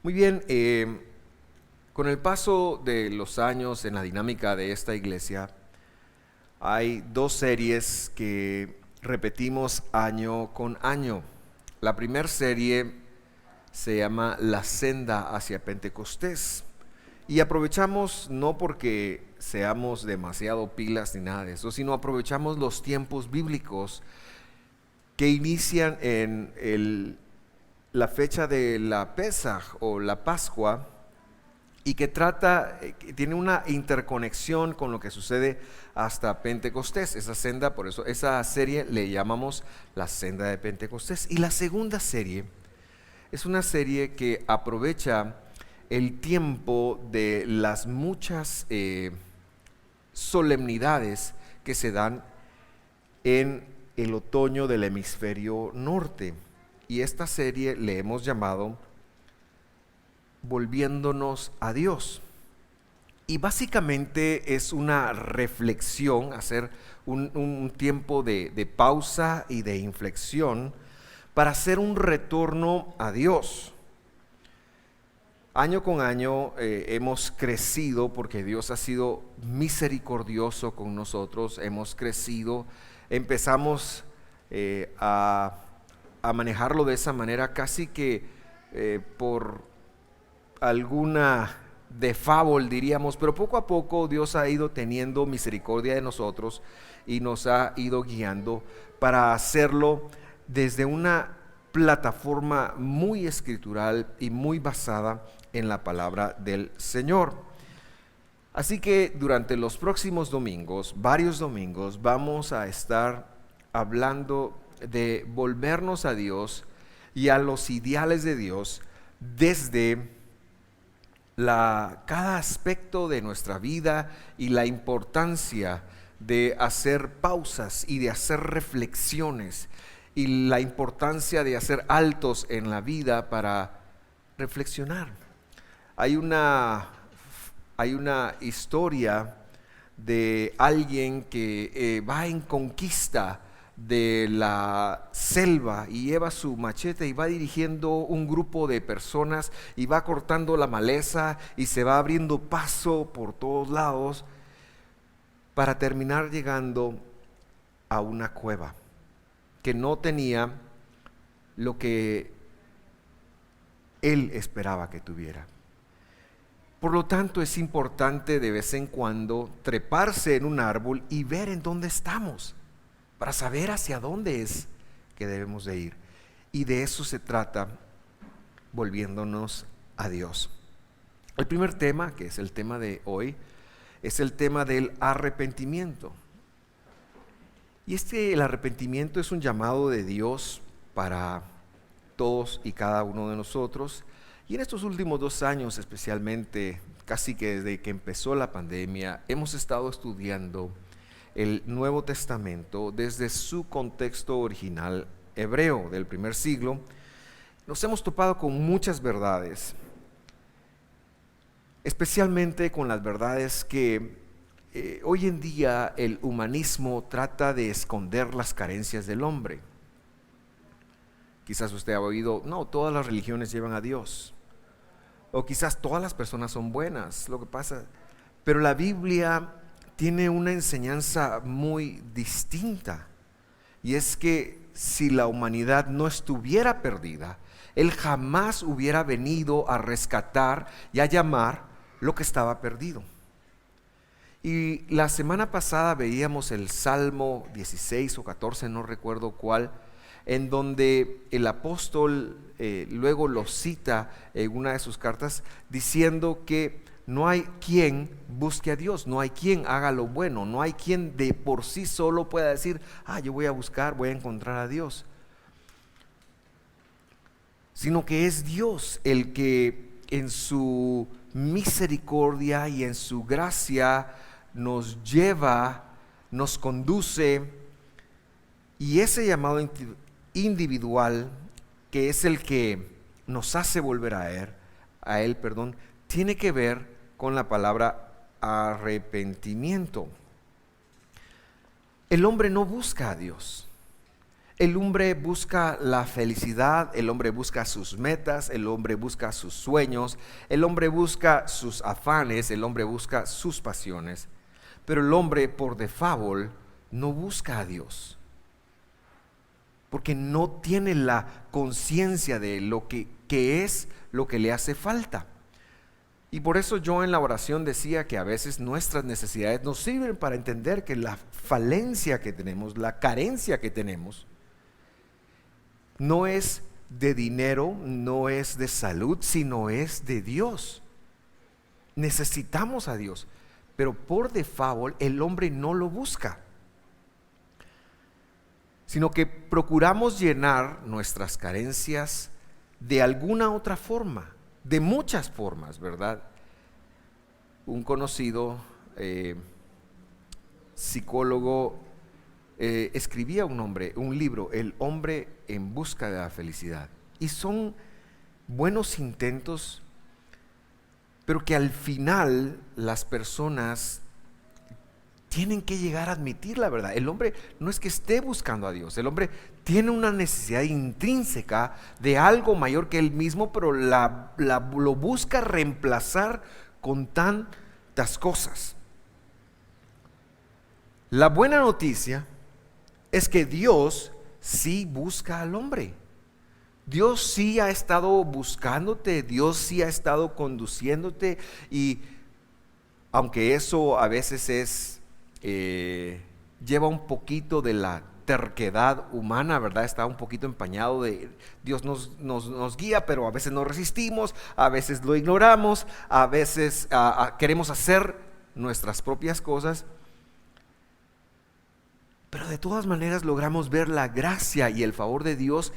Muy bien, con el paso de los años en la dinámica de esta iglesia, hay dos series que repetimos año con año. La primera serie se llama La Senda hacia Pentecostés y aprovechamos no porque seamos demasiado pilas ni nada de eso, sino aprovechamos los tiempos bíblicos que inician en la fecha de la Pesaj o la Pascua y que tiene una interconexión con lo que sucede hasta Pentecostés. Esa senda, por eso esa serie le llamamos la senda de Pentecostés. Y la segunda serie es una serie que aprovecha el tiempo de las muchas solemnidades que se dan en el otoño del hemisferio norte. Y esta serie le hemos llamado Volviéndonos a Dios. Y básicamente es una reflexión, hacer un tiempo de pausa y de inflexión para hacer un retorno a Dios. Año con año hemos crecido porque Dios ha sido misericordioso con nosotros, hemos crecido, empezamos a manejarlo de esa manera casi que por alguna de fábula diríamos, pero poco a poco Dios ha ido teniendo misericordia de nosotros y nos ha ido guiando para hacerlo desde una plataforma muy escritural y muy basada en la palabra del Señor. Así que durante los próximos domingos, varios domingos, vamos a estar hablando de volvernos a Dios y a los ideales de Dios desde cada aspecto de nuestra vida y la importancia de hacer pausas y de hacer reflexiones y la importancia de hacer altos en la vida para reflexionar. Hay una historia de alguien que va en conquista de la selva y lleva su machete y va dirigiendo un grupo de personas y va cortando la maleza y se va abriendo paso por todos lados para terminar llegando a una cueva que no tenía lo que él esperaba que tuviera. Por lo tanto, es importante de vez en cuando treparse en un árbol y ver en dónde estamos, para saber hacia dónde es que debemos de ir. Y de eso se trata, volviéndonos a Dios. El primer tema, que es el tema de hoy, es el tema del arrepentimiento. Y el arrepentimiento es un llamado de Dios para todos y cada uno de nosotros. Y en estos últimos 2 años especialmente, casi que desde que empezó la pandemia, hemos estado estudiando el Nuevo Testamento desde su contexto original hebreo del primer siglo. Nos hemos topado con muchas verdades, especialmente con las verdades que hoy en día el humanismo trata de esconder las carencias del hombre. Quizás usted ha oído, no, todas las religiones llevan a Dios. O quizás todas las personas son buenas, lo que pasa. Pero la Biblia tiene una enseñanza muy distinta. Y es que si la humanidad no estuviera perdida, Él jamás hubiera venido a rescatar y a llamar lo que estaba perdido. Y la semana pasada veíamos el Salmo 16 o 14, no recuerdo cuál, en donde el apóstol luego lo cita en una de sus cartas diciendo que no hay quien busque a Dios, no hay quien haga lo bueno, no hay quien de por sí solo pueda decir, yo voy a buscar, voy a encontrar a Dios, sino que es Dios el que en su misericordia y en su gracia nos lleva, nos conduce, y ese llamado individual, que es el que nos hace volver a él, tiene que ver con la palabra arrepentimiento. El hombre no busca a Dios. El hombre busca la felicidad, el hombre busca sus metas, el hombre busca sus sueños, el hombre busca sus afanes, el hombre busca sus pasiones. Pero el hombre por default no busca a Dios, porque no tiene la conciencia de lo que es lo que le hace falta. Y por eso yo en la oración decía que a veces nuestras necesidades nos sirven para entender que la falencia que tenemos, la carencia que tenemos, no es de dinero, no es de salud, sino es de Dios. Necesitamos a Dios, pero por default el hombre no lo busca, sino que procuramos llenar nuestras carencias de alguna otra forma, de muchas formas, ¿verdad? Un conocido psicólogo escribía un libro, El hombre en busca de la felicidad. Y son buenos intentos, pero que al final las personas tienen que llegar a admitir la verdad. El hombre no es que esté buscando a Dios, el hombre tiene una necesidad intrínseca de algo mayor que él mismo, pero lo busca reemplazar con tantas cosas. La buena noticia es que Dios sí busca al hombre. Dios sí ha estado buscándote, Dios sí ha estado conduciéndote, y aunque eso a veces lleva un poquito de la terquedad humana, ¿verdad? Está un poquito empañado de Dios nos guía, pero a veces no resistimos, a veces lo ignoramos, a veces queremos hacer nuestras propias cosas. Pero de todas maneras logramos ver la gracia y el favor de Dios,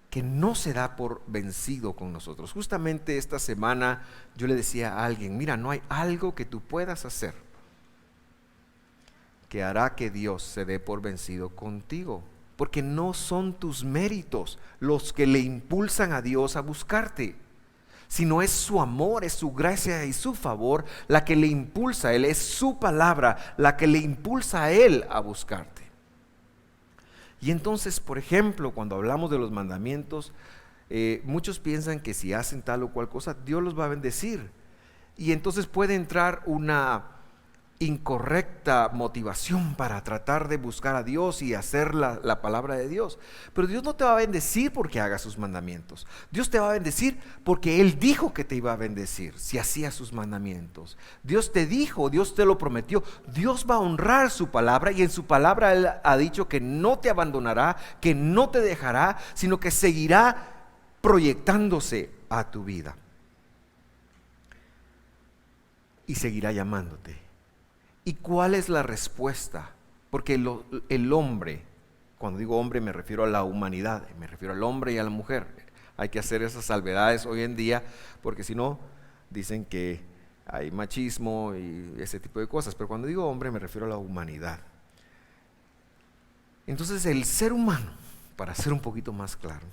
que no se da por vencido con nosotros. Justamente esta semana yo le decía a alguien: mira, no hay algo que tú puedas hacer que hará que Dios se dé por vencido contigo, porque no son tus méritos los que le impulsan a Dios a buscarte, sino es su amor, es su gracia y su favor la que le impulsa a Él, es su palabra la que le impulsa a Él a buscarte. Y entonces, por ejemplo, cuando hablamos de los mandamientos, muchos piensan que si hacen tal o cual cosa, Dios los va a bendecir. Y entonces puede entrar una incorrecta motivación para tratar de buscar a Dios y hacer la palabra de Dios. Pero Dios no te va a bendecir porque hagas sus mandamientos. Dios te va a bendecir porque Él dijo que te iba a bendecir si hacías sus mandamientos. Dios te dijo, Dios te lo prometió. Dios va a honrar su palabra, y en su palabra Él ha dicho que no te abandonará, que no te dejará, sino que seguirá proyectándose a tu vida y seguirá llamándote. ¿Y cuál es la respuesta? Porque el hombre, cuando digo hombre me refiero a la humanidad, me refiero al hombre y a la mujer. Hay que hacer esas salvedades hoy en día, porque si no, dicen que hay machismo y ese tipo de cosas. Pero cuando digo hombre me refiero a la humanidad. Entonces el ser humano, para ser un poquito más claro,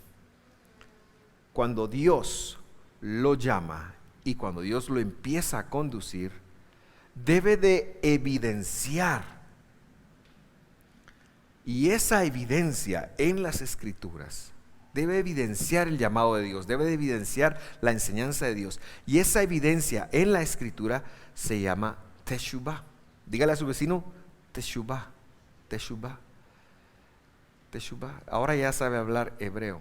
cuando Dios lo llama y cuando Dios lo empieza a conducir, debe de evidenciar, y esa evidencia en las Escrituras debe evidenciar el llamado de Dios, debe de evidenciar la enseñanza de Dios, y esa evidencia en la Escritura se llama Teshuvah. Dígale a su vecino: Teshuvah, Teshuvah, Teshuvah. Ahora ya sabe hablar hebreo.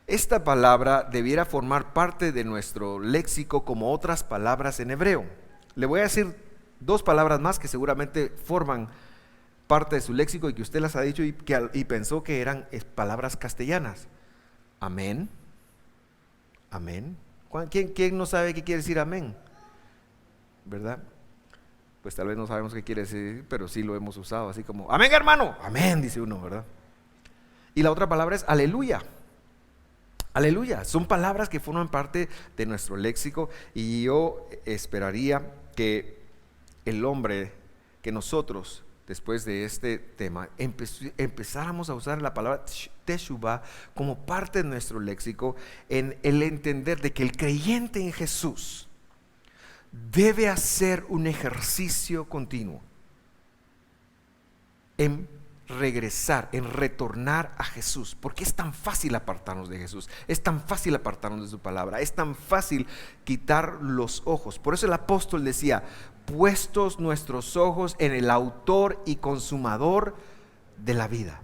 Esta palabra debiera formar parte de nuestro léxico como otras palabras en hebreo. Le voy a decir dos palabras más que seguramente forman parte de su léxico y que usted las ha dicho y pensó que eran palabras castellanas. Amén. Amén. ¿Quién no sabe qué quiere decir amén? ¿Verdad? Pues tal vez no sabemos qué quiere decir, pero sí lo hemos usado, así como: amén, hermano. Amén, dice uno, ¿verdad? Y la otra palabra es aleluya. Aleluya. Son palabras que forman parte de nuestro léxico, y yo esperaría que el hombre, que nosotros después de este tema empezáramos a usar la palabra Teshuvah como parte de nuestro léxico, en el entender de que el creyente en Jesús debe hacer un ejercicio continuo en regresar, en retornar a Jesús. Porque es tan fácil apartarnos de Jesús, es tan fácil apartarnos de su palabra, es tan fácil quitar los ojos. Por eso el apóstol decía: puestos nuestros ojos en el autor y consumador de la vida.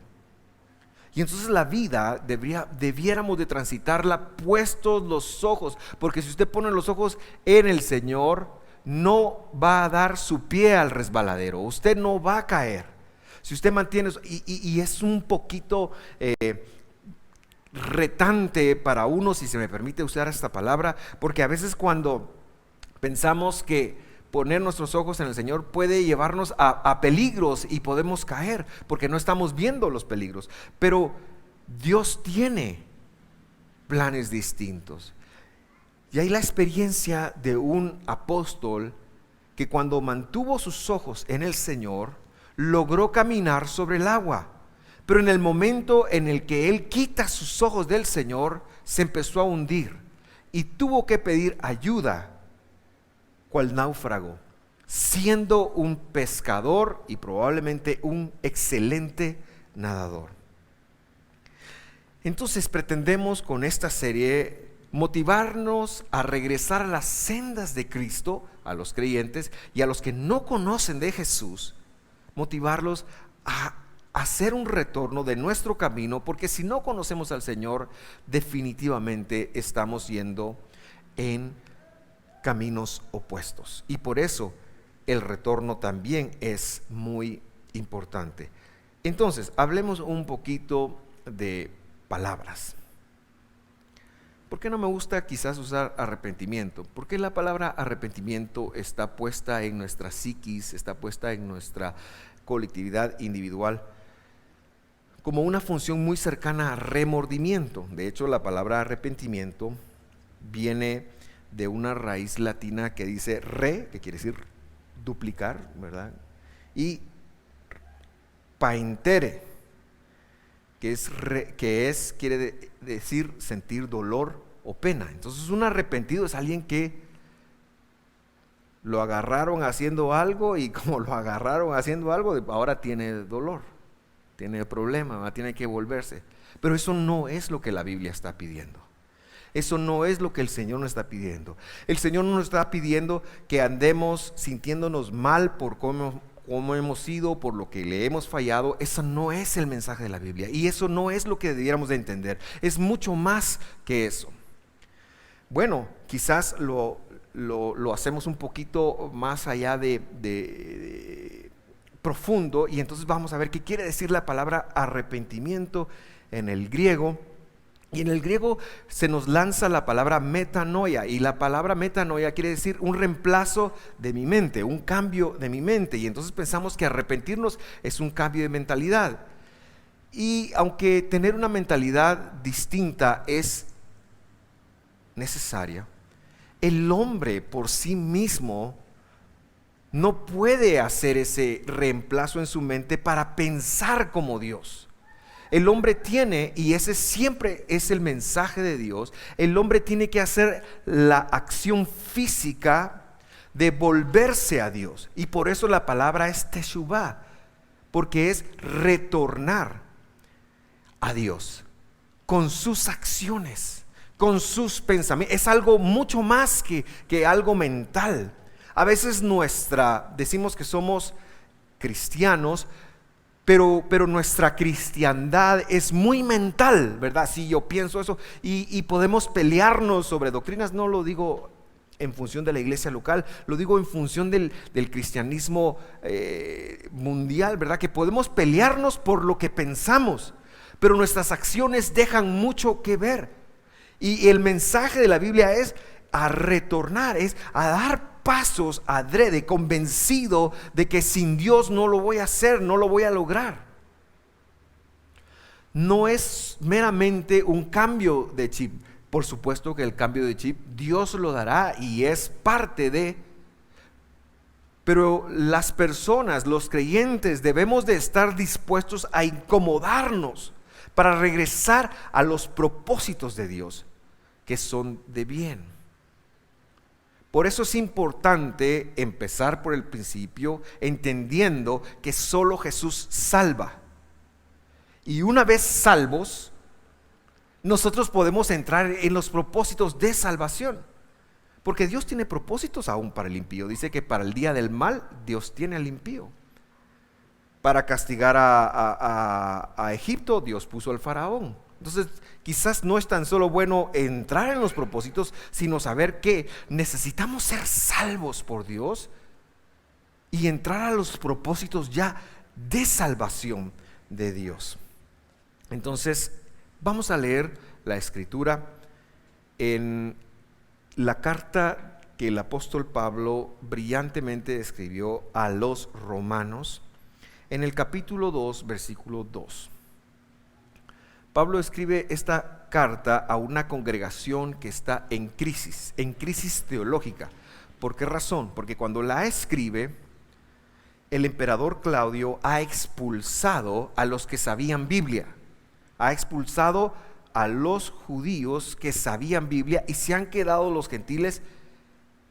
Y entonces la vida debiéramos de transitarla puestos los ojos, porque si usted pone los ojos en el Señor, no va a dar su pie al resbaladero, usted no va a caer. Si usted mantiene eso, y es un poquito retante para uno, si se me permite usar esta palabra, porque a veces cuando pensamos que poner nuestros ojos en el Señor puede llevarnos a peligros y podemos caer, porque no estamos viendo los peligros. Pero Dios tiene planes distintos. Y hay la experiencia de un apóstol que cuando mantuvo sus ojos en el Señor, logró caminar sobre el agua, pero en el momento en el que él quita sus ojos del Señor, se empezó a hundir y tuvo que pedir ayuda, cual náufrago, siendo un pescador y probablemente un excelente nadador. Entonces pretendemos con esta serie motivarnos a regresar a las sendas de Cristo, a los creyentes y a los que no conocen de Jesús, motivarlos a hacer un retorno de nuestro camino, porque si no conocemos al Señor, definitivamente estamos yendo en caminos opuestos. Y por eso el retorno también es muy importante. Entonces, hablemos un poquito de palabras. ¿Por qué no me gusta quizás usar arrepentimiento? Porque la palabra arrepentimiento está puesta en nuestra psiquis, está puesta en nuestra colectividad individual como una función muy cercana a remordimiento. De hecho, la palabra arrepentimiento viene de una raíz latina que dice re, que quiere decir duplicar, ¿verdad? Y paintere, quiere decir sentir dolor o pena. Entonces un arrepentido es alguien que lo agarraron haciendo algo, y como lo agarraron haciendo algo, ahora tiene dolor, tiene problema, tiene que volverse. Pero eso no es lo que la Biblia está pidiendo. Eso no es lo que el Señor nos está pidiendo. El Señor no nos está pidiendo que andemos sintiéndonos mal por cómo hemos sido, por lo que le hemos fallado. Eso no es el mensaje de la Biblia, y eso no es lo que debiéramos de entender. Es mucho más que eso. Bueno, quizás lo hacemos un poquito más allá de profundo, y entonces vamos a ver qué quiere decir la palabra arrepentimiento en el griego. Y en el griego se nos lanza la palabra metanoia, y la palabra metanoia quiere decir un reemplazo de mi mente, un cambio de mi mente. Y entonces pensamos que arrepentirnos es un cambio de mentalidad. Y aunque tener una mentalidad distinta es necesaria, el hombre por sí mismo no puede hacer ese reemplazo en su mente para pensar como Dios. El hombre tiene, y ese siempre es el mensaje de Dios, el hombre tiene que hacer la acción física de volverse a Dios. Y por eso la palabra es teshuvah, porque es retornar a Dios con sus acciones, con sus pensamientos. Es algo mucho más que algo mental. A veces decimos que somos cristianos, pero nuestra cristiandad es muy mental, ¿verdad? Si yo pienso eso, y podemos pelearnos sobre doctrinas. No lo digo en función de la iglesia local, lo digo en función del cristianismo mundial, ¿verdad? Que podemos pelearnos por lo que pensamos, pero nuestras acciones dejan mucho que ver. Y el mensaje de la Biblia es a retornar, es a dar pasos adrede, convencido de que sin Dios no lo voy a hacer, no lo voy a lograr. No es meramente un cambio de chip. Por supuesto que el cambio de chip Dios lo dará y es parte de. Pero las personas, los creyentes, debemos de estar dispuestos a incomodarnos para regresar a los propósitos de Dios, que son de bien. Por eso es importante empezar por el principio, entendiendo que solo Jesús salva. Y una vez salvos, nosotros podemos entrar en los propósitos de salvación. Porque Dios tiene propósitos aún para el impío. Dice que para el día del mal, Dios tiene al impío. Para castigar a Egipto, Dios puso al faraón. Entonces, quizás no es tan solo bueno entrar en los propósitos, sino saber que necesitamos ser salvos por Dios y entrar a los propósitos ya de salvación de Dios. Entonces, vamos a leer la escritura en la carta que el apóstol Pablo brillantemente escribió a los romanos, en el capítulo 2, versículo 2. Pablo escribe esta carta a una congregación que está en crisis teológica. ¿Por qué razón? Porque cuando la escribe, el emperador Claudio ha expulsado a los que sabían Biblia, ha expulsado a los judíos que sabían Biblia y se han quedado los gentiles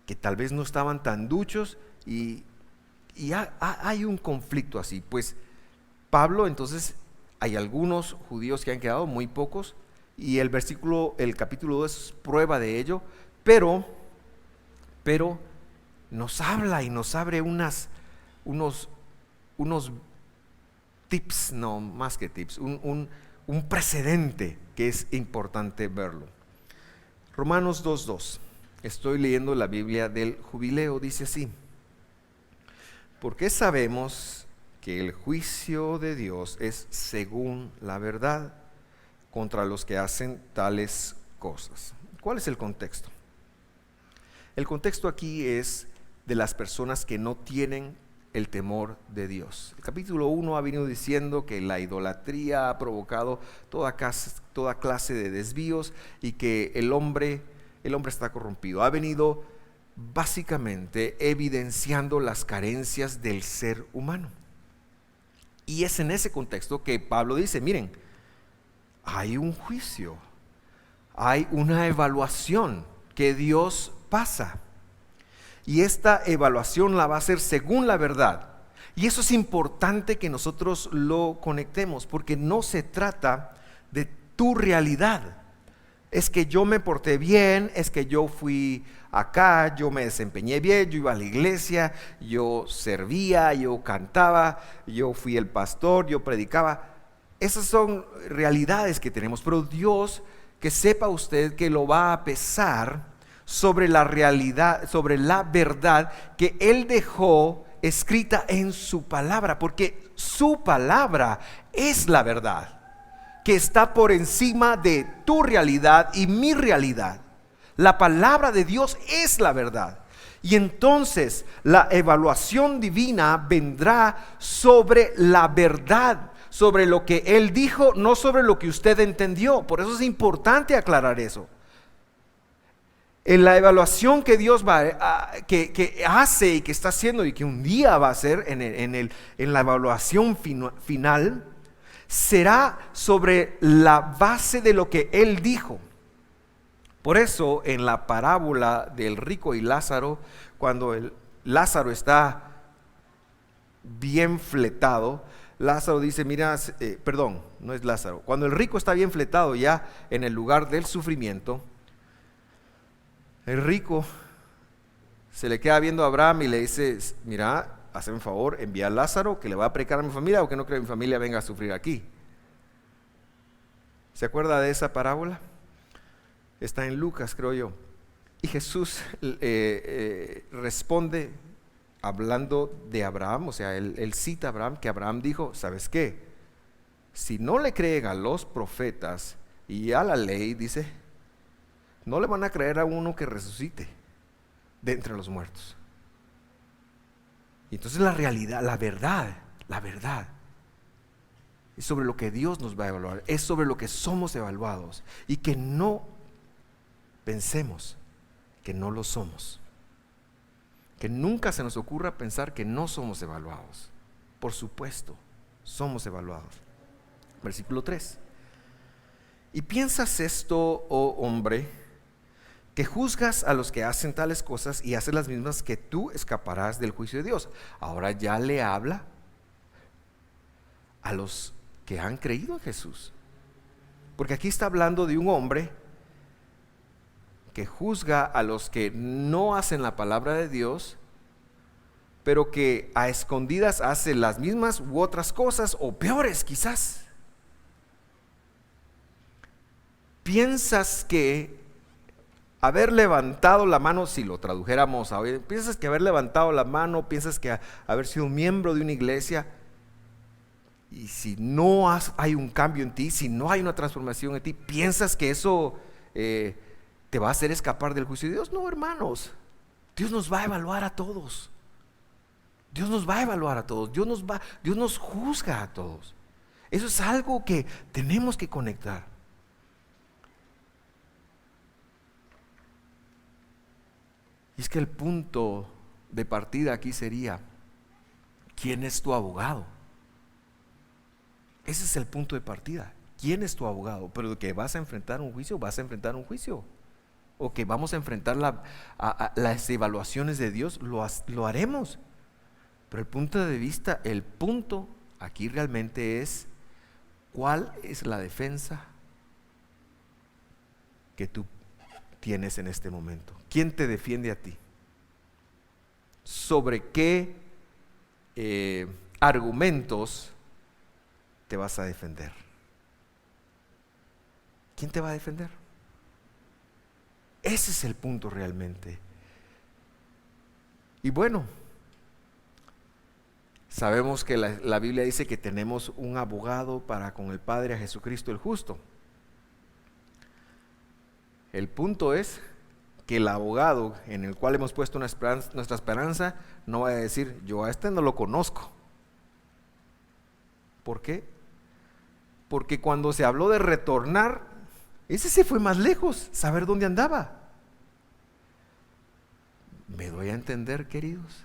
que tal vez no estaban tan duchos y hay un conflicto así. Pues Pablo, entonces, hay algunos judíos que han quedado, muy pocos, y el capítulo 2 es prueba de ello, pero nos habla y nos abre unos tips, no más que tips, un precedente que es importante verlo. Romanos 2:2, estoy leyendo la Biblia del Jubileo, dice así: porque sabemos que el juicio de Dios es según la verdad contra los que hacen tales cosas. ¿Cuál es el contexto? El contexto aquí es de las personas que no tienen el temor de Dios. El capítulo 1 ha venido diciendo que la idolatría ha provocado toda clase de desvíos y que el hombre está corrompido. Ha venido básicamente evidenciando las carencias del ser humano. Y es en ese contexto que Pablo dice, miren, hay un juicio, hay una evaluación que Dios pasa. Y esta evaluación la va a hacer según la verdad. Y eso es importante que nosotros lo conectemos, porque no se trata de tu realidad. Es que yo me porté bien, es que yo fui acá, yo me desempeñé bien, yo iba a la iglesia, yo servía, yo cantaba, yo fui el pastor, yo predicaba. Esas son realidades que tenemos, pero Dios, que sepa usted que lo va a pesar sobre la realidad, sobre la verdad que Él dejó escrita en su palabra, porque su palabra es la verdad que está por encima de tu realidad y mi realidad. La palabra de Dios es la verdad. Y entonces la evaluación divina vendrá sobre la verdad, sobre lo que Él dijo, no sobre lo que usted entendió. Por eso es importante aclarar eso. En la evaluación que Dios que hace y que está haciendo y que un día va a hacer en la evaluación final, será sobre la base de lo que Él dijo. Por eso en la parábola del rico y Lázaro, cuando Lázaro está bien fletado, Lázaro dice, mira, perdón, no es Lázaro, cuando el rico está bien fletado ya en el lugar del sufrimiento, el rico se le queda viendo a Abraham y le dice, mira, hazme un favor, envía a Lázaro que le va a predicar a mi familia, o que no cree que mi familia venga a sufrir aquí. ¿Se acuerda de esa parábola? Está en Lucas, creo yo. Y Jesús responde hablando de Abraham, o sea, él cita a Abraham, que Abraham dijo, ¿sabes qué? Si no le creen a los profetas y a la ley, dice, no le van a creer a uno que resucite de entre los muertos. Y entonces la realidad, la verdad es sobre lo que Dios nos va a evaluar, es sobre lo que somos evaluados, y que no pensemos que no lo somos, que nunca se nos ocurra pensar que no somos evaluados. Por supuesto, somos evaluados. Versículo 3. ¿Y piensas esto, oh hombre, que juzgas a los que hacen tales cosas y haces las mismas, que tú escaparás del juicio de Dios? Ahora ya le habla a los que han creído en Jesús. Porque aquí está hablando de un hombre que juzga a los que no hacen la palabra de Dios, pero que a escondidas hace las mismas u otras cosas, o peores quizás. ¿Piensas que haber levantado la mano, si lo tradujéramos a hoy, piensas que haber levantado la mano, piensas que haber sido un miembro de una iglesia, y si no hay un cambio en ti, si no hay una transformación en ti, piensas que eso te va a hacer escapar del juicio de Dios? No, hermanos, Dios nos va a evaluar a todos. Dios nos va a evaluar a todos. Dios nos juzga a todos. Eso es algo que tenemos que conectar. Y es que el punto de partida aquí sería: ¿quién es tu abogado? Ese es el punto de partida. ¿Quién es tu abogado? Pero que vas a enfrentar un juicio, vas a enfrentar un juicio. O que vamos a enfrentar las evaluaciones de Dios, lo haremos. Pero el punto aquí realmente es: ¿cuál es la defensa que tú tienes en este momento? ¿Quién te defiende a ti? ¿Sobre qué argumentos te vas a defender? ¿Quién te va a defender? Ese es el punto realmente. Y bueno, sabemos que la Biblia dice que tenemos un abogado para con el Padre, a Jesucristo el justo. El punto es que el abogado en el cual hemos puesto nuestra esperanza no va a decir: yo a este no lo conozco. ¿Por qué? Porque cuando se habló de retornar, ese se fue más lejos, saber dónde andaba. ¿Me doy a entender, queridos?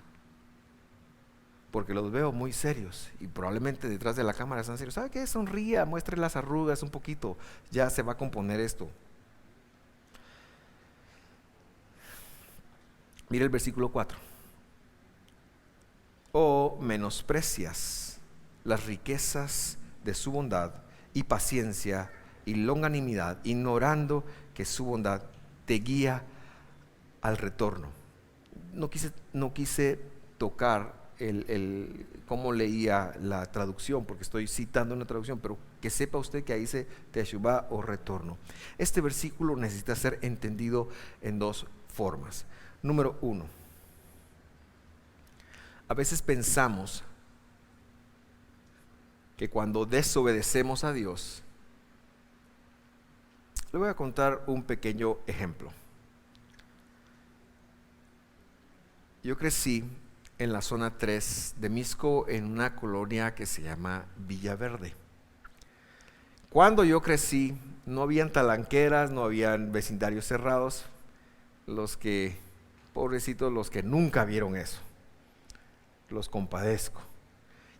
Porque los veo muy serios y probablemente detrás de la cámara están serios. ¿Sabe qué? Sonría, muestre las arrugas un poquito, ya se va a componer esto. Mira el versículo 4. ¿O menosprecias las riquezas de su bondad y paciencia y longanimidad, ignorando que su bondad te guía al retorno? No quise tocar cómo leía la traducción, porque estoy citando una traducción, pero que sepa usted que ahí dice teshuvá o retorno. Este versículo necesita ser entendido en dos formas. Número 1, a veces pensamos que cuando desobedecemos a Dios, le voy a contar un pequeño ejemplo. Yo crecí en la zona 3 de Misco, en una colonia que se llama Villaverde. Cuando yo crecí, no habían talanqueras, no habían vecindarios cerrados. Pobrecitos los que nunca vieron eso, los compadezco.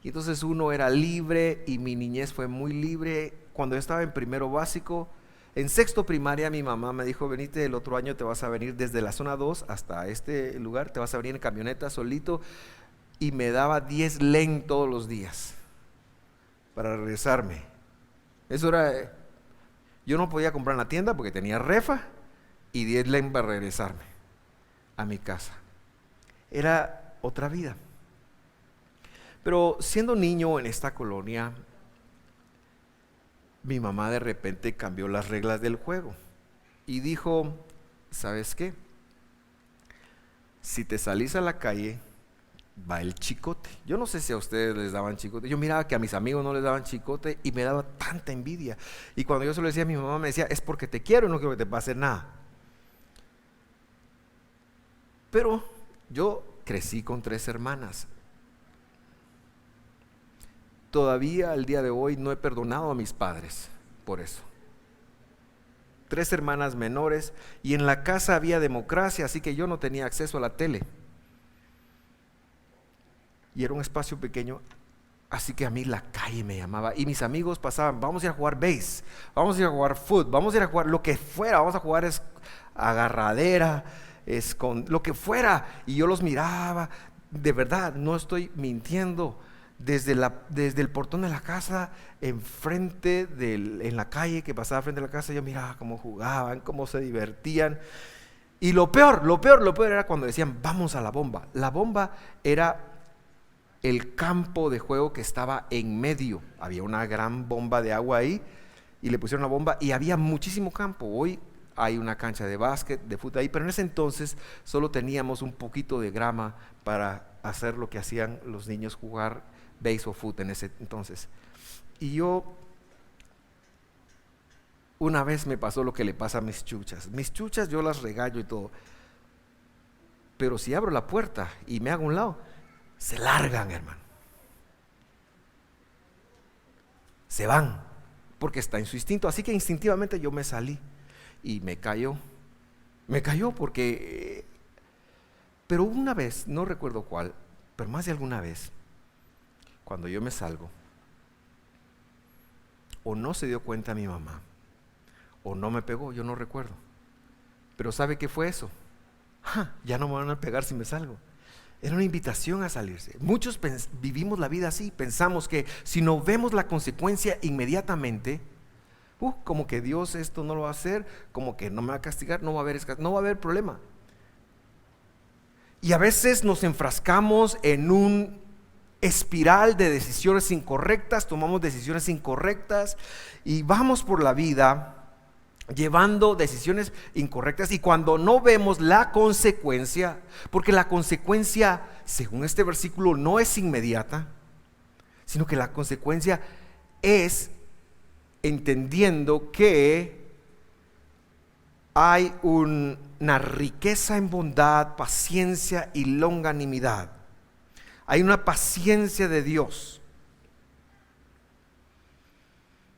Y entonces uno era libre, y mi niñez fue muy libre. Cuando yo estaba en primero básico, en sexto primaria, mi mamá me dijo: venite, el otro año te vas a venir desde la zona 2 hasta este lugar, te vas a venir en camioneta solito, y me daba 10 len todos los días para regresarme. Eso era, yo no podía comprar en la tienda porque tenía refa, y 10 len para regresarme a mi casa. Era otra vida. Pero siendo niño en esta colonia, mi mamá de repente cambió las reglas del juego y dijo: ¿sabes qué? Si te salís a la calle, va el chicote. Yo no sé si a ustedes les daban chicote. Yo miraba que a mis amigos no les daban chicote y me daba tanta envidia. Y cuando yo se lo decía a mi mamá, me decía: es porque te quiero y no quiero que te pase nada. Pero yo crecí con 3 hermanas. Todavía al día de hoy no he perdonado a mis padres por eso. 3 hermanas menores, y en la casa había democracia, así que yo no tenía acceso a la tele. Y era un espacio pequeño, así que a mí la calle me llamaba. Y mis amigos pasaban: vamos a ir a jugar base, vamos a ir a jugar fútbol, vamos a ir a jugar lo que fuera, vamos a jugar agarradera, lo que fuera. Y yo los miraba, de verdad, no estoy mintiendo. desde el portón de la casa, en la calle que pasaba frente a la casa, yo miraba cómo jugaban, cómo se divertían. Y lo peor era cuando decían, vamos a la bomba. La bomba era el campo de juego que estaba en medio. Había una gran bomba de agua ahí y le pusieron la bomba y había muchísimo campo. Hoy hay una cancha de básquet, de fútbol ahí, pero en ese entonces solo teníamos un poquito de grama para hacer lo que hacían los niños, jugar base o fútbol en ese entonces. Y una vez me pasó lo que le pasa a mis chuchas. Mis chuchas yo las regaño y todo, pero si abro la puerta y me hago a un lado, se largan, hermano. Se van, porque está en su instinto. Así que instintivamente yo me salí y me cayó porque, pero una vez, no recuerdo cuál, pero más de alguna vez, cuando yo me salgo, o no se dio cuenta mi mamá, o no me pegó, yo no recuerdo. Pero ¿sabe qué fue eso? Ya no me van a pegar si me salgo. Era una invitación a salirse. Muchos vivimos la vida así, pensamos que si no vemos la consecuencia inmediatamente, como que Dios esto no lo va a hacer, como que no me va a castigar, no va a haber problema. Y a veces nos enfrascamos en un espiral de decisiones incorrectas, tomamos decisiones incorrectas y vamos por la vida llevando decisiones incorrectas, y cuando no vemos la consecuencia, porque la consecuencia, según este versículo, no es inmediata, sino que la consecuencia es entendiendo que hay una riqueza en bondad, paciencia y longanimidad. Hay una paciencia de Dios.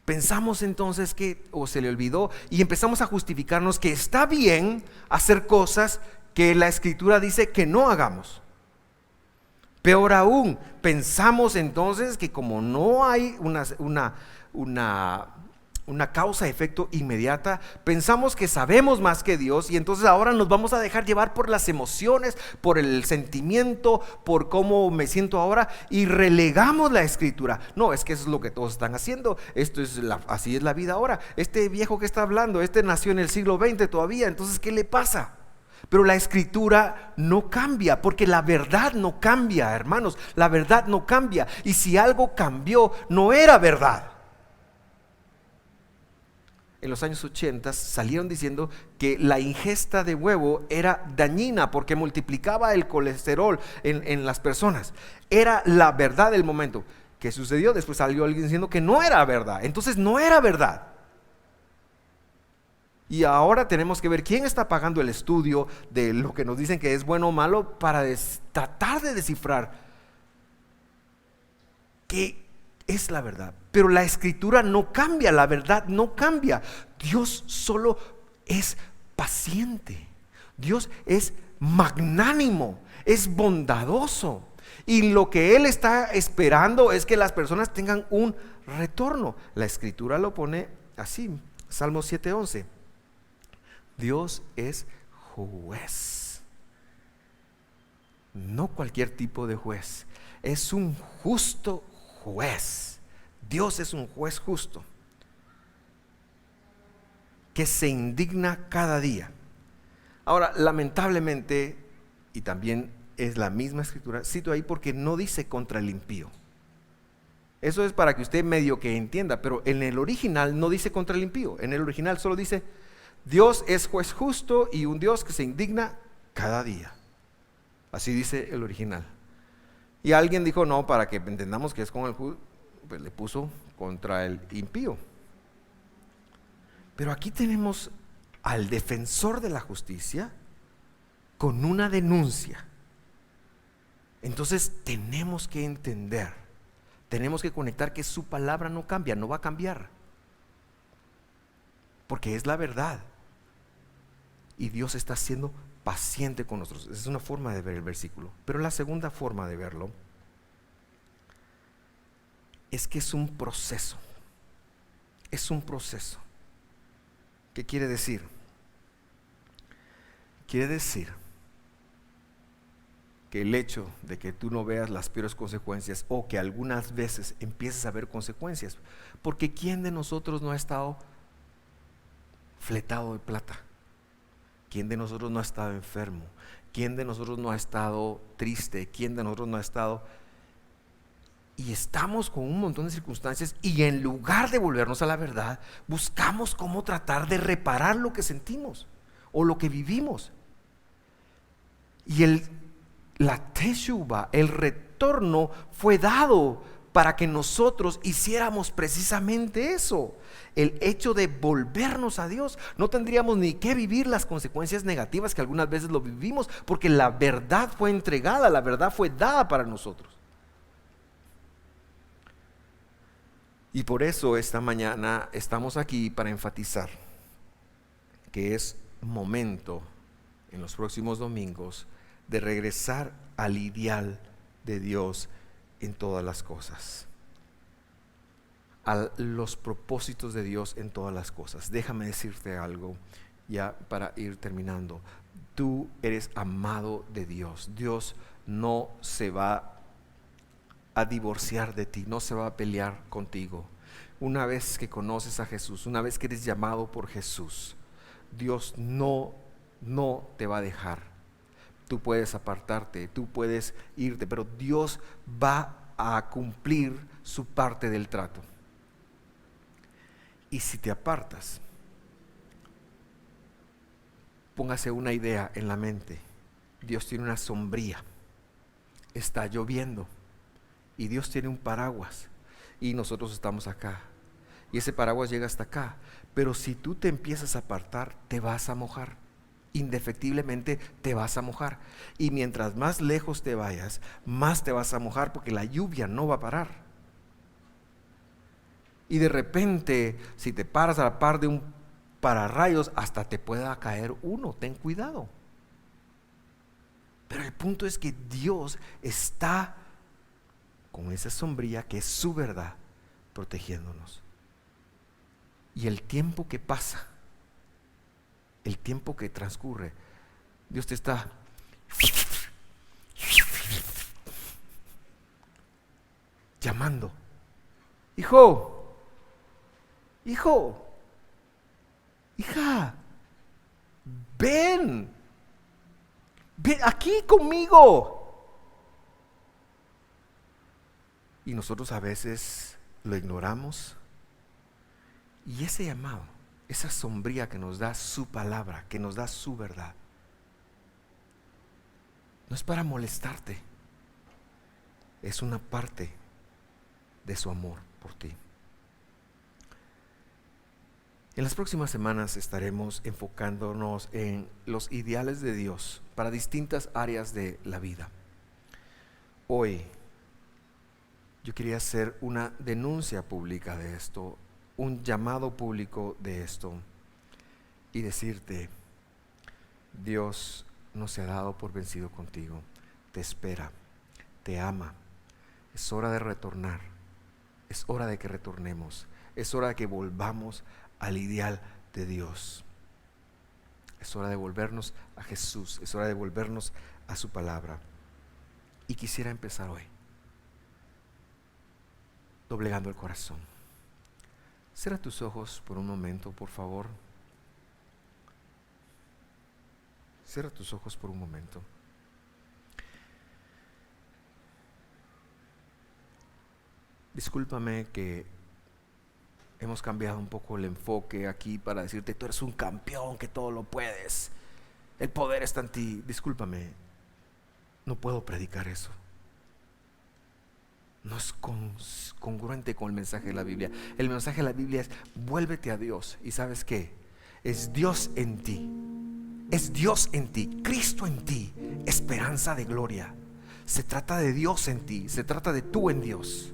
Pensamos entonces o se le olvidó, y empezamos a justificarnos que está bien hacer cosas que la Escritura dice que no hagamos. Peor aún, pensamos entonces que como no hay una causa-efecto inmediata, pensamos que sabemos más que Dios, y entonces ahora nos vamos a dejar llevar por las emociones, por el sentimiento, por cómo me siento ahora, y relegamos la Escritura. No, es que eso es lo que todos están haciendo, así es la vida ahora. Este viejo que está hablando, nació en el siglo XX todavía, entonces ¿qué le pasa? Pero la Escritura no cambia, porque la verdad no cambia, hermanos. La verdad no cambia, y si algo cambió, no era verdad. En los años 80 salieron diciendo que la ingesta de huevo era dañina porque multiplicaba el colesterol en las personas. Era la verdad del momento. ¿Qué sucedió? Después salió alguien diciendo que no era verdad. Entonces no era verdad. Y ahora tenemos que ver quién está pagando el estudio de lo que nos dicen que es bueno o malo, para tratar de descifrar qué es la verdad. Pero la Escritura no cambia, la verdad no cambia. Dios solo es paciente. Dios es magnánimo, es bondadoso. Y lo que Él está esperando es que las personas tengan un retorno. La Escritura lo pone así, Salmo 7:11. Dios es juez. No cualquier tipo de juez. Es un justo juez. Dios es un juez justo que se indigna cada día. Ahora, lamentablemente, y también es la misma Escritura, cito ahí porque no dice contra el impío. Eso es para que usted medio que entienda, pero en el original no dice contra el impío. En el original solo dice: Dios es juez justo y un Dios que se indigna cada día. Así dice el original. Y alguien dijo, no, para que entendamos que es con el justo, pues le puso contra el impío. Pero aquí tenemos al defensor de la justicia con una denuncia. Entonces tenemos que entender, tenemos que conectar que su palabra no cambia, no va a cambiar, porque es la verdad. Y Dios está siendo paciente con nosotros. Esa es una forma de ver el versículo. Pero la segunda forma de verlo es que es un proceso. Es un proceso. ¿Qué quiere decir? Quiere decir que el hecho de que tú no veas las peores consecuencias, o que algunas veces empieces a ver consecuencias, porque ¿quién de nosotros no ha estado fletado de plata? ¿Quién de nosotros no ha estado enfermo? ¿Quién de nosotros no ha estado triste? ¿Quién de nosotros no ha estado? Y estamos con un montón de circunstancias, y en lugar de volvernos a la verdad, buscamos cómo tratar de reparar lo que sentimos o lo que vivimos. Y la teshuva, el retorno, fue dado para que nosotros hiciéramos precisamente eso. El hecho de volvernos a Dios. No tendríamos ni que vivir las consecuencias negativas que algunas veces lo vivimos, porque la verdad fue entregada, la verdad fue dada para nosotros. Y por eso esta mañana estamos aquí para enfatizar que es momento en los próximos domingos de regresar al ideal de Dios en todas las cosas, a los propósitos de Dios en todas las cosas. Déjame decirte algo ya para ir terminando. Tú eres amado de Dios. Dios no se va a divorciar de ti, no se va a pelear contigo. Una vez que conoces a Jesús, una vez que eres llamado por Jesús, Dios no te va a dejar. Tú puedes apartarte, tú puedes irte, pero Dios va a cumplir su parte del trato. Y si te apartas, póngase una idea en la mente. Dios tiene una sombría, está lloviendo, y Dios tiene un paraguas, y nosotros estamos acá, y ese paraguas llega hasta acá. Pero si tú te empiezas a apartar, te vas a mojar, indefectiblemente te vas a mojar, y mientras más lejos te vayas, más te vas a mojar, porque la lluvia no va a parar. Y de repente, si te paras a la par de un pararrayos, hasta te pueda caer uno. Ten cuidado. Pero el punto es que Dios está con esa sombría que es su verdad, protegiéndonos. Y el tiempo que pasa, el tiempo que transcurre, Dios te está llamando. Hijo, hija, ven aquí conmigo. Y nosotros a veces lo ignoramos. Y ese llamado, esa sombría que nos da su palabra, que nos da su verdad, no es para molestarte, es una parte de su amor por ti. En las próximas semanas estaremos enfocándonos en los ideales de Dios para distintas áreas de la vida. Hoy yo quería hacer una denuncia pública de esto, un llamado público de esto, y decirte: Dios no se ha dado por vencido contigo, te espera, te ama. Es hora de retornar, es hora de que retornemos, es hora de que volvamos al ideal de Dios. Es hora de volvernos a Jesús, es hora de volvernos a su palabra. Y quisiera empezar hoy doblegando el corazón. Cierra tus ojos por un momento, por favor. Cierra tus ojos por un momento. Discúlpame que hemos cambiado un poco el enfoque aquí para decirte: tú eres un campeón, que todo lo puedes, el poder está en ti. Discúlpame, no puedo predicar eso. No es congruente con el mensaje de la Biblia. El mensaje de la Biblia es: vuélvete a Dios. ¿Y sabes qué? Es Dios en ti. Es Dios en ti, Cristo en ti, esperanza de gloria. Se trata de Dios en ti, se trata de tú en Dios.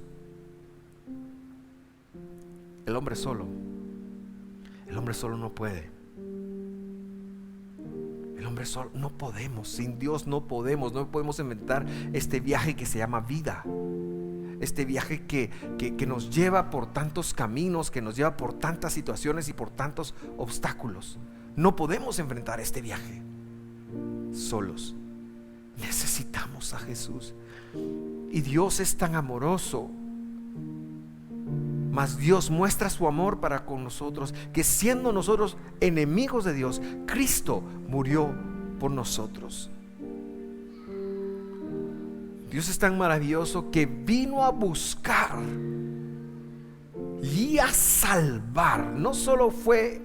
El hombre solo no puede. El hombre solo no podemos. Sin Dios no podemos inventar este viaje que se llama vida. Este viaje que nos lleva por tantos caminos, que nos lleva por tantas situaciones y por tantos obstáculos. No podemos enfrentar este viaje solos. Necesitamos a Jesús. Y Dios es tan amoroso, mas Dios muestra su amor para con nosotros, que siendo nosotros enemigos de Dios, Cristo murió por nosotros. Dios es tan maravilloso que vino a buscar y a salvar. No solo fue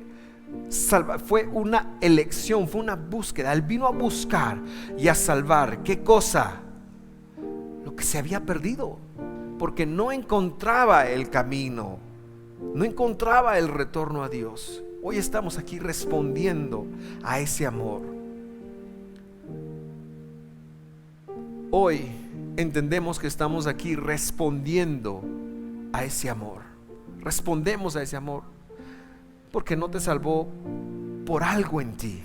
salvar, fue una elección, fue una búsqueda. Él vino a buscar y a salvar. ¿Qué cosa? Lo que se había perdido, porque no encontraba el camino, no encontraba el retorno a Dios. Hoy estamos aquí respondiendo a ese amor. Hoy entendemos que estamos aquí respondiendo a ese amor. Respondemos a ese amor porque no te salvó por algo en ti,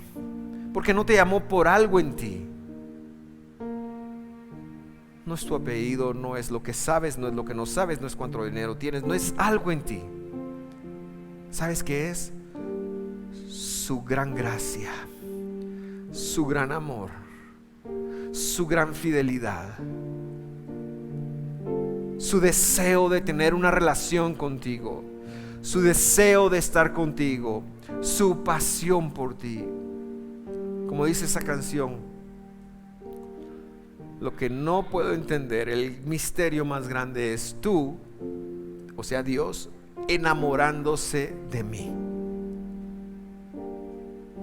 porque no te llamó por algo en ti. No es tu apellido, no es lo que sabes, no es lo que no sabes, no es cuánto dinero tienes, no es algo en ti. ¿Sabes qué es? Su gran gracia, su gran amor, su gran fidelidad, su deseo de tener una relación contigo, su deseo de estar contigo, su pasión por ti. Como dice esa canción, lo que no puedo entender, el misterio más grande es tú, o sea Dios, enamorándose de mí.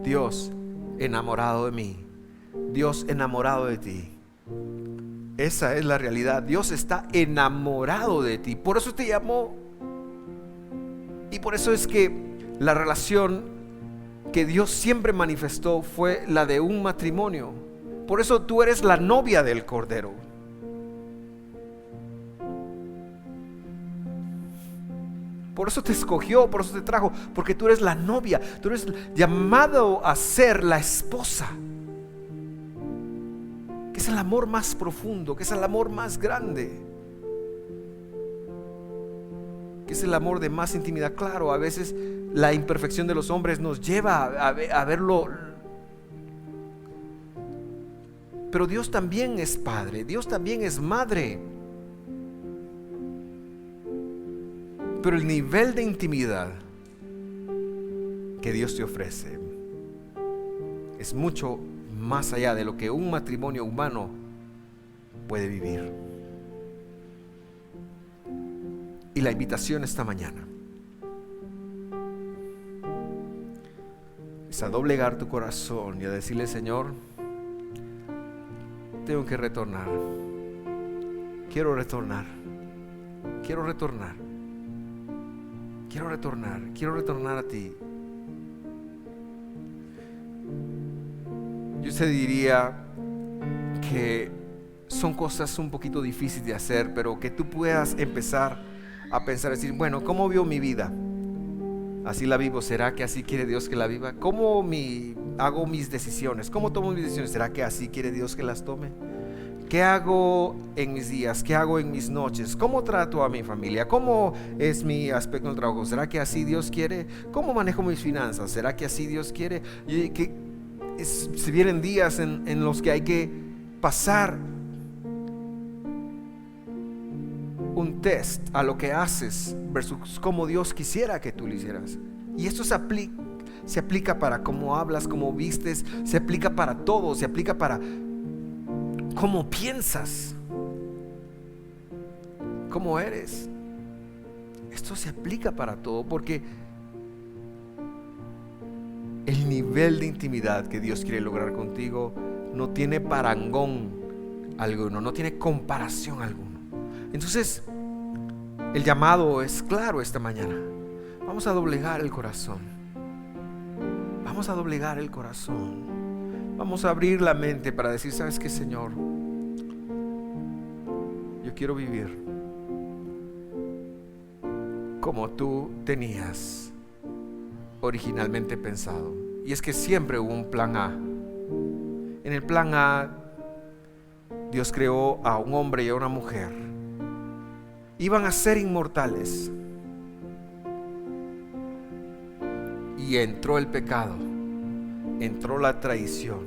Dios enamorado de mí, Dios enamorado de ti. Esa es la realidad. Dios está enamorado de ti, por eso te llamó. Y por eso es que la relación que Dios siempre manifestó fue la de un matrimonio. Por eso tú eres la novia del Cordero. Por eso te escogió, por eso te trajo, porque tú eres la novia, tú eres llamado a ser la esposa. Que es el amor más profundo, que es el amor más grande, que es el amor de más intimidad. Claro, a veces la imperfección de los hombres nos lleva a verlo, pero Dios también es padre, Dios también es madre. Pero el nivel de intimidad que Dios te ofrece es mucho más allá de lo que un matrimonio humano puede vivir. Y la invitación esta mañana es a doblegar tu corazón y a decirle: Señor, tengo que retornar. Quiero retornar. Quiero retornar. Quiero retornar. Quiero retornar a ti. Yo te diría que son cosas un poquito difíciles de hacer, pero que tú puedas empezar a pensar, decir: bueno, ¿cómo vivo mi vida? Así la vivo. ¿Será que así quiere Dios que la viva? ¿Cómo hago mis decisiones? ¿Cómo tomo mis decisiones? ¿Será que así quiere Dios que las tome? ¿Qué hago en mis días? ¿Qué hago en mis noches? ¿Cómo trato a mi familia? ¿Cómo es mi aspecto del trabajo? ¿Será que así Dios quiere? ¿Cómo manejo mis finanzas? ¿Será que así Dios quiere? Si vienen días en los que hay que pasar un test a lo que haces versus cómo Dios quisiera que tú lo hicieras. Y esto se aplica para cómo hablas, cómo vistes, se aplica para todo, se aplica para cómo piensas, cómo eres. Esto se aplica para todo, porque el nivel de intimidad que Dios quiere lograr contigo no tiene parangón alguno, no tiene comparación alguno. Entonces, el llamado es claro esta mañana. Vamos a doblegar el corazón. Vamos a doblegar el corazón. Vamos a abrir la mente para decir: ¿sabes qué, Señor? Yo quiero vivir como tú tenías originalmente pensado. Y es que siempre hubo un plan A. En el plan A, Dios creó a un hombre y a una mujer. Iban a ser inmortales. Y entró el pecado, entró la traición.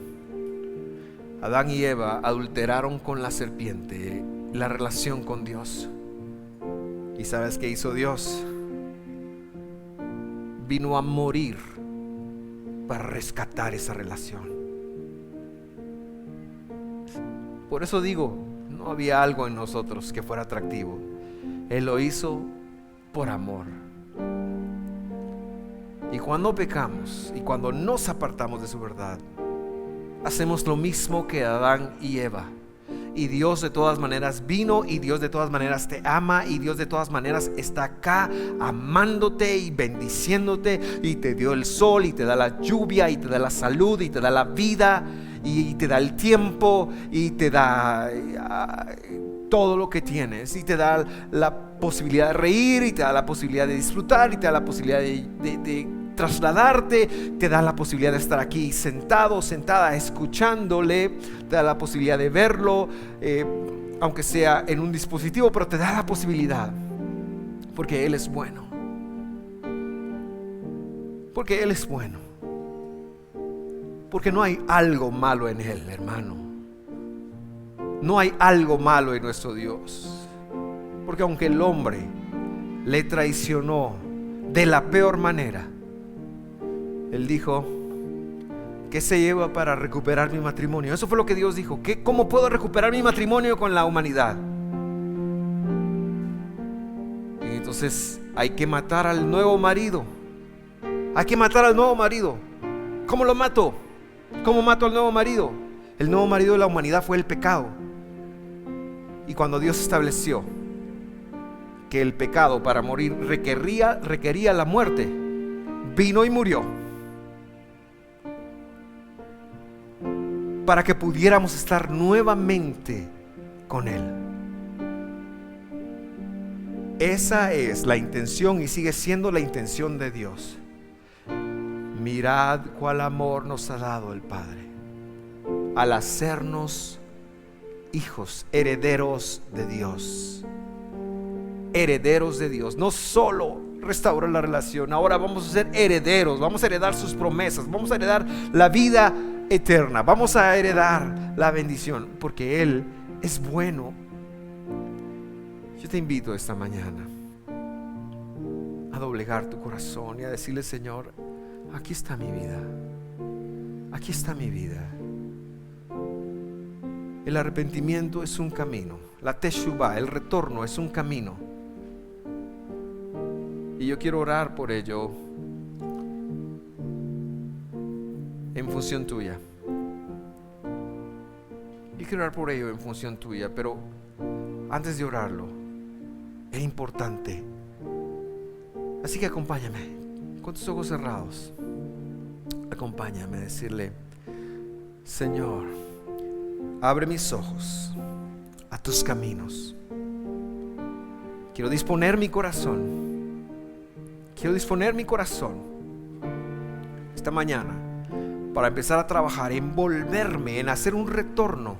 Adán y Eva adulteraron con la serpiente la relación con Dios. ¿Y sabes qué hizo Dios? Vino a morir para rescatar esa relación. Por eso digo, no había algo en nosotros que fuera atractivo. Él lo hizo por amor. Y cuando pecamos y cuando nos apartamos de su verdad, hacemos lo mismo que Adán y Eva. Y Dios de todas maneras vino, y Dios de todas maneras te ama, y Dios de todas maneras está acá amándote y bendiciéndote, y te dio el sol, y te da la lluvia, y te da la salud, y te da la vida, y te da el tiempo, y te da todo lo que tienes, y te da la posibilidad de reír, y te da la posibilidad de disfrutar, y te da la posibilidad de trasladarte, te da la posibilidad de estar aquí sentado, sentada, escuchándole, te da la posibilidad de verlo, aunque sea en un dispositivo, pero te da la posibilidad, porque Él es bueno. Porque Él es bueno. Porque no hay algo malo en Él, hermano. No hay algo malo en nuestro Dios. Porque aunque el hombre le traicionó de la peor manera, Él dijo: ¿qué se lleva para recuperar mi matrimonio? Eso fue lo que Dios dijo. ¿Cómo puedo recuperar mi matrimonio con la humanidad? Y entonces hay que matar al nuevo marido. Hay que matar al nuevo marido. ¿Cómo lo mato? ¿Cómo mato al nuevo marido? El nuevo marido de la humanidad fue el pecado. Y cuando Dios estableció que el pecado para morir requería la muerte, vino y murió para que pudiéramos estar nuevamente con Él. Esa es la intención y sigue siendo la intención de Dios. Mirad cuál amor nos ha dado el Padre al hacernos hijos, herederos de Dios. Herederos de Dios. No solo restaurar la relación, ahora vamos a ser herederos. Vamos a heredar sus promesas, vamos a heredar la vida eterna, vamos a heredar la bendición, porque Él es bueno. Yo te invito esta mañana a doblegar tu corazón y a decirle: Señor, aquí está mi vida. Aquí está mi vida. El arrepentimiento es un camino. La teshuvah, el retorno, es un camino. Y yo quiero orar por ello en función tuya. Yo quiero orar por ello en función tuya, pero antes de orarlo, es importante. Así que acompáñame, con tus ojos cerrados. Acompáñame a decirle: Señor, abre mis ojos a tus caminos. Quiero disponer mi corazón. Quiero disponer mi corazón esta mañana para empezar a trabajar, envolverme en hacer un retorno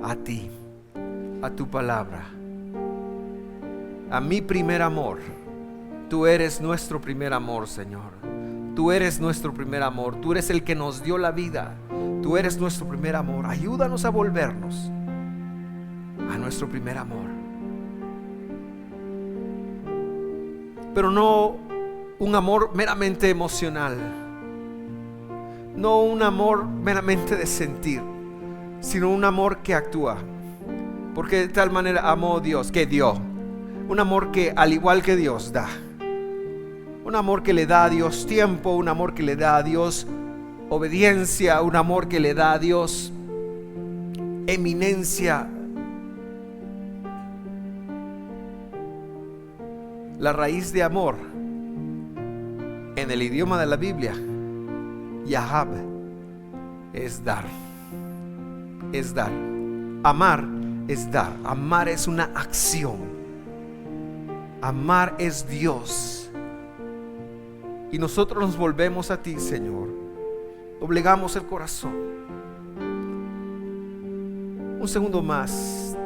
a ti, a tu palabra, a mi primer amor. Tú eres nuestro primer amor, Señor. Tú eres nuestro primer amor. Tú eres el que nos dio la vida. Tú eres nuestro primer amor. Ayúdanos a volvernos a nuestro primer amor. Pero no un amor meramente emocional, no un amor meramente de sentir, sino un amor que actúa. Porque de tal manera amó Dios que dio. Un amor que, al igual que Dios, da. Un amor que le da a Dios tiempo, un amor que le da a Dios obediencia, un amor que le da a Dios eminencia. La raíz de amor en el idioma de la Biblia, Yahab, es dar. Es dar. Amar es dar. Amar es una acción. Amar es Dios. Y nosotros nos volvemos a ti, Señor. Doblegamos el corazón. Un segundo más.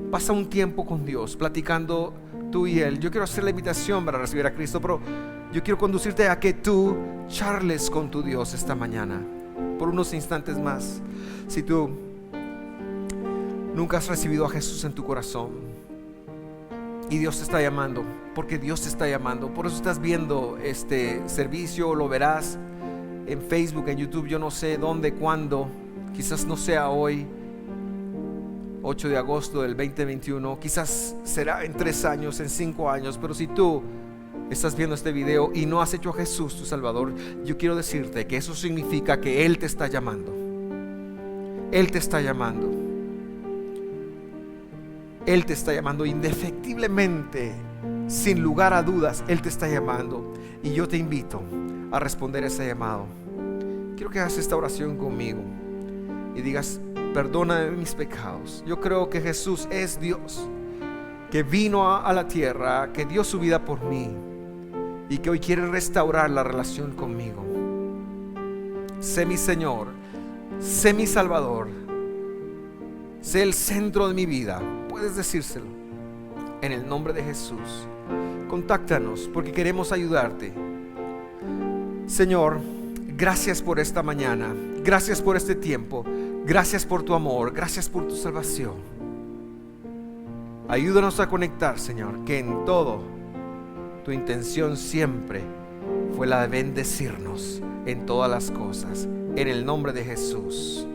Pasa un tiempo con Dios, platicando tú y Él. Yo quiero hacer la invitación para recibir a Cristo, pero yo quiero conducirte a que tú charles con tu Dios esta mañana. por unos instantes más. Si tú nunca has recibido a Jesús en tu corazón y Dios te está llamando, porque Dios te está llamando, por eso estás viendo este servicio, lo verás en Facebook, en YouTube, yo no sé dónde, cuándo, quizás no sea hoy, 8 de agosto del 2021, quizás será en 3 años, en 5 años, pero si tú estás viendo este video y no has hecho a Jesús tu Salvador, yo quiero decirte que eso significa que Él te está llamando. Él te está llamando. Él te está llamando indefectiblemente, sin lugar a dudas. Él te está llamando y yo te invito a responder ese llamado. Quiero que hagas esta oración conmigo y digas: perdóname mis pecados. Yo creo que Jesús es Dios, que vino a la tierra, que dio su vida por mí y que hoy quiere restaurar la relación conmigo. Sé mi Señor, sé mi Salvador, sé el centro de mi vida. Puedes decírselo en el nombre de Jesús. Contáctanos porque queremos ayudarte. Señor, gracias por esta mañana, gracias por este tiempo, gracias por tu amor, gracias por tu salvación. Ayúdanos a conectar, Señor, que en todo tu intención siempre fue la de bendecirnos en todas las cosas. En el nombre de Jesús.